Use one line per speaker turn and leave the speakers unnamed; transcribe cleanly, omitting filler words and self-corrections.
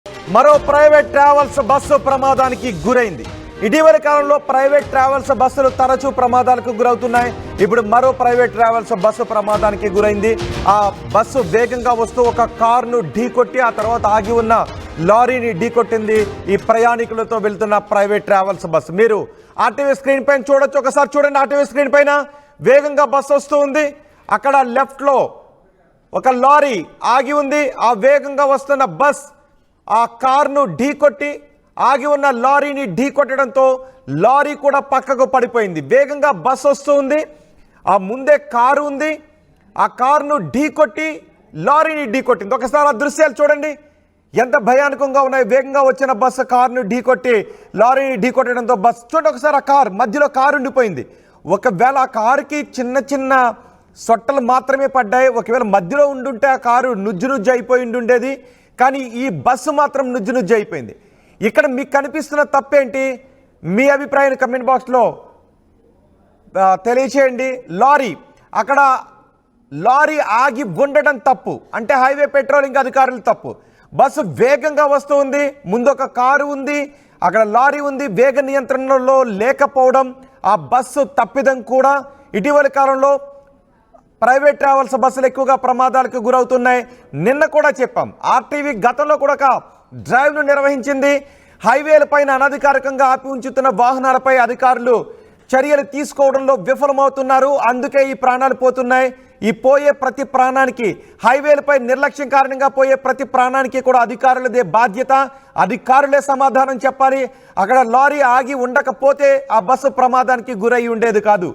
మరో private travels bus ప్రమాదానికి గురైంది. ఇటీవల కాలంలో ప్రైవేట్ ట్రావెల్స్ బస్సులు తరచూ ప్రమాదాలకు గురవుతున్నాయి. ఇప్పుడు మరో ప్రైవేట్ ట్రావెల్స్ బస్సు ప్రమాదానికి గురైంది. ఆ బస్సు వేగంగా వస్తూ ఒక కారును ఢీకొట్టి ఆ తర్వాత ఆగి ఉన్న లారీని ఢీకొట్టింది ఈ ప్రయాణికులతో వెళ్తున్న ప్రైవేట్ ట్రావెల్స్ బస్సు. మీరు ఆర్టీవీ స్క్రీన్ పైన చూడొచ్చు, ఒకసారి చూడండి. ఆర్టీవీ స్క్రీన్ పైన వేగంగా బస్సు వస్తూ ఉంది. అక్కడ లెఫ్ట్లో ఒక లారీ ఆగి ఉంది. ఆ వేగంగా వస్తున్న బస్ ఆ కారును ఢీకొట్టి ఆగి ఉన్న లారీని ఢీకొట్టడంతో లారీ కూడా పక్కకు పడిపోయింది. వేగంగా బస్సు వస్తూ ఉంది, ఆ ముందే కారు ఉంది, ఆ కారును ఢీకొట్టి లారీని ఢీకొట్టింది. ఒకసారి ఆ దృశ్యాలు చూడండి, ఎంత భయానకంగా ఉన్నాయి. వేగంగా వచ్చిన బస్సు కారును ఢీకొట్టి లారీని ఢీకొట్టడంతో బస్సు చూడండి ఒకసారి, ఆ కారు మధ్యలో కారు ఉండిపోయింది. ఒకవేళ ఆ కారుకి చిన్న చిన్న సొట్టలు మాత్రమే పడ్డాయి. ఒకవేళ మధ్యలో ఉండుంటే ఆ కారు నుజ్జు అయిపోయి ఉండేది, కానీ ఈ బస్సు మాత్రం నుజ్జు అయిపోయింది. ఇక్కడ మీకు కనిపిస్తున్న తప్పేంటి? మీ అభిప్రాయాన్ని కమెంట్ బాక్స్లో తెలియచేయండి. అక్కడ లారీ ఆగి ఉండడం తప్పు, అంటే హైవే పెట్రోలింగ్ అధికారులు తప్పు. బస్సు వేగంగా వస్తూ ఉంది, ముందు ఒక కారు ఉంది, అక్కడ లారీ ఉంది. వేగ నియంత్రణలో లేకపోవడం ఆ బస్సు తప్పిదం కూడా. ఇటీవల కాలంలో ప్రైవేట్ ట్రావెల్స్ బస్సులు ఎక్కువగా ప్రమాదాలకు గురవుతున్నాయి. నిన్న కూడా చెప్పాం, ఆర్టీవీ గతంలో కూడా ఒక డ్రైవ్ను నిర్వహించింది. హైవేలపైన అనధికారికంగా ఆపి ఉంచుతున్న వాహనాలపై అధికారులు చర్యలు తీసుకోవడంలో విఫలమవుతున్నారు. అందుకే ఈ ప్రాణాలు పోతున్నాయి. ఈ పోయే ప్రతి ప్రాణానికి, హైవేలపై నిర్లక్ష్యం కారణంగా పోయే ప్రతి ప్రాణానికి కూడా అధికారులదే బాధ్యత. అధికారులే సమాధానం చెప్పాలి. అక్కడ లారీ ఆగి ఉండకపోతే ఆ బస్సు ప్రమాదానికి గురై ఉండేది కాదు.